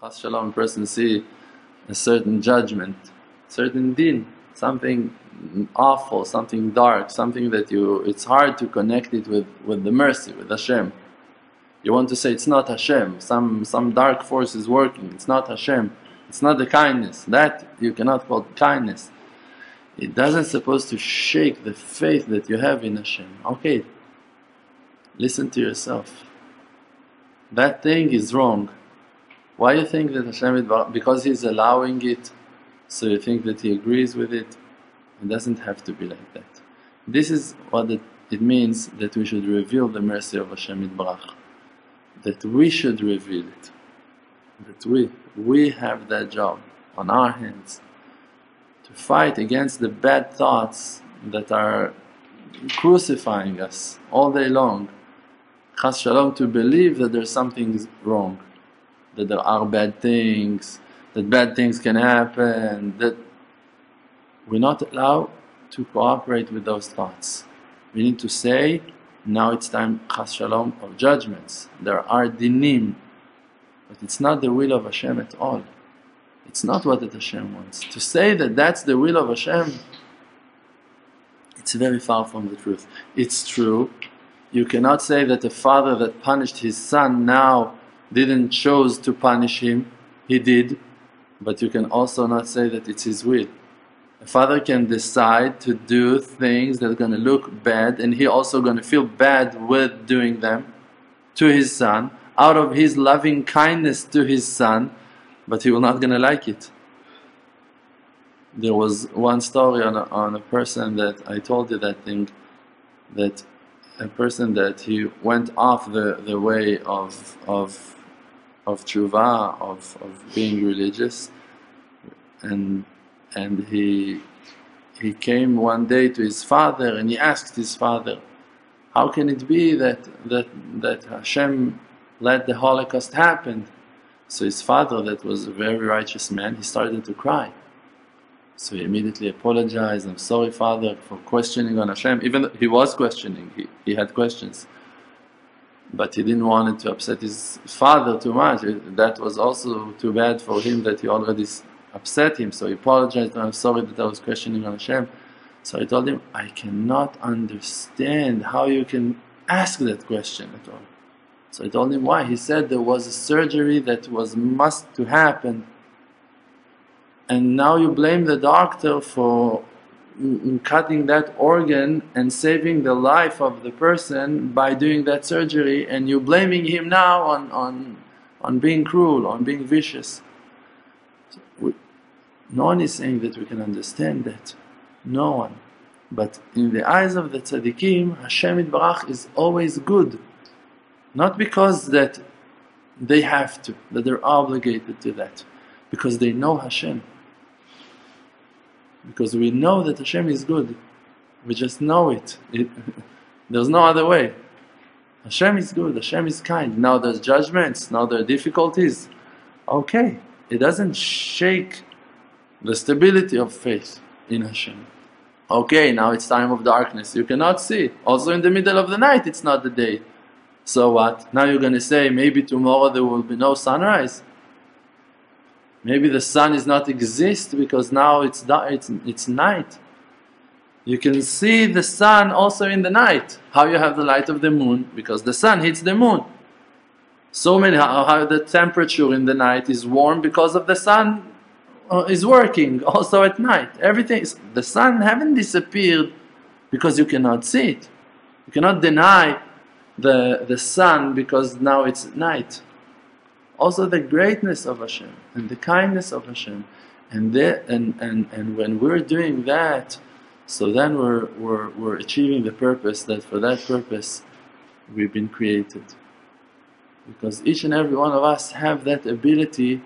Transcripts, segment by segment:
Chas shalom, a person see a certain judgment, certain din, something awful, something dark, something that it's hard to connect it with the mercy, with Hashem. You want to say it's not Hashem, some dark force is working, it's not Hashem, it's not the kindness, that you cannot call kindness. It doesn't supposed to shake the faith that you have in Hashem. Okay, listen to yourself. That thing is wrong. Why you think that Hashem, because He's allowing it, so you think that He agrees with it? It doesn't have to be like that. This is what it means that we should reveal the mercy of Hashem Yitbarach. That we should reveal it. That we have that job on our hands to fight against the bad thoughts that are crucifying us all day long. Chas shalom, to believe that there's something wrong, that there are bad things, that bad things can happen, that we're not allowed to cooperate with those thoughts. We need to say, now it's time, chas shalom, of judgments. There are dinim, but it's not the will of Hashem at all. It's not what Hashem wants. To say that that's the will of Hashem, it's very far from the truth. It's true. You cannot say that a father that punished his son now didn't choose to punish him. He did. But you can also not say that it's his will. A father can decide to do things that are going to look bad, and he also going to feel bad with doing them to his son, out of his loving kindness to his son, but he will not going to like it. There was one story on a person that I told you that thing, that a person that he went off the way of tshuva, of being religious, and he came one day to his father and he asked his father, how can it be that Hashem let the Holocaust happen? So his father, that was a very righteous man, he started to cry. So he immediately apologized, I'm sorry father for questioning on Hashem, even though he was questioning, he had questions. But he didn't want it to upset his father too much. That was also too bad for him that he already upset him. So he apologized, I'm sorry that I was questioning on Hashem. So I told him, I cannot understand how you can ask that question at all. So I told him why. He said there was a surgery that must to happen, and now you blame the doctor for cutting that organ and saving the life of the person by doing that surgery, and you're blaming him now on being cruel, on being vicious. So no one is saying that we can understand that. No one. But in the eyes of the tzaddikim, Hashem Yitbarach is always good. Not because that they have to, that they're obligated to that. Because they know Hashem. Because we know that Hashem is good. We just know it. There's no other way. Hashem is good, Hashem is kind. Now there's judgments, now there are difficulties. Okay, it doesn't shake the stability of faith in Hashem. Okay, now it's time of darkness, you cannot see. Also in the middle of the night it's not the day. So what? Now you're going to say maybe tomorrow there will be no sunrise? Maybe the sun is not exist because now it's night. You can see the sun also in the night. How you have the light of the moon? Because the sun hits the moon. So many, how the temperature in the night is warm because of the sun is working also at night. Everything, the sun haven't disappeared because you cannot see it. You cannot deny the sun because now it's night. Also the greatness of Hashem and the kindness of Hashem, and when we're doing that, so then we're achieving the purpose that for that purpose we've been created. Because each and every one of us have that ability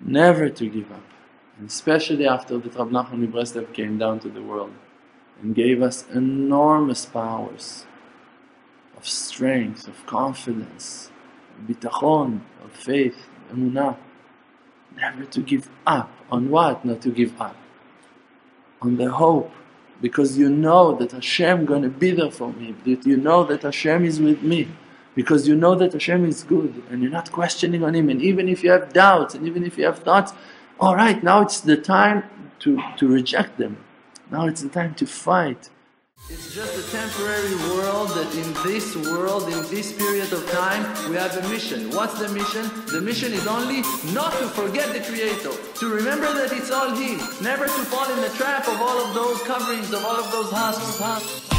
never to give up, and especially after that Rav Dror came down to the world and gave us enormous powers of strength, of confidence, of bitachon, of faith, emunah. Never to give up. On what not to give up? On the hope. Because you know that Hashem going to be there for me, that you know that Hashem is with me. Because you know that Hashem is good and you're not questioning on Him. And even if you have doubts and even if you have thoughts, alright, now it's the time to reject them. Now it's the time to fight. It's just a temporary world that in this world, in this period of time, we have a mission. What's the mission? The mission is only not to forget the Creator, to remember that it's all Him, never to fall in the trap of all of those coverings, of all of those husks.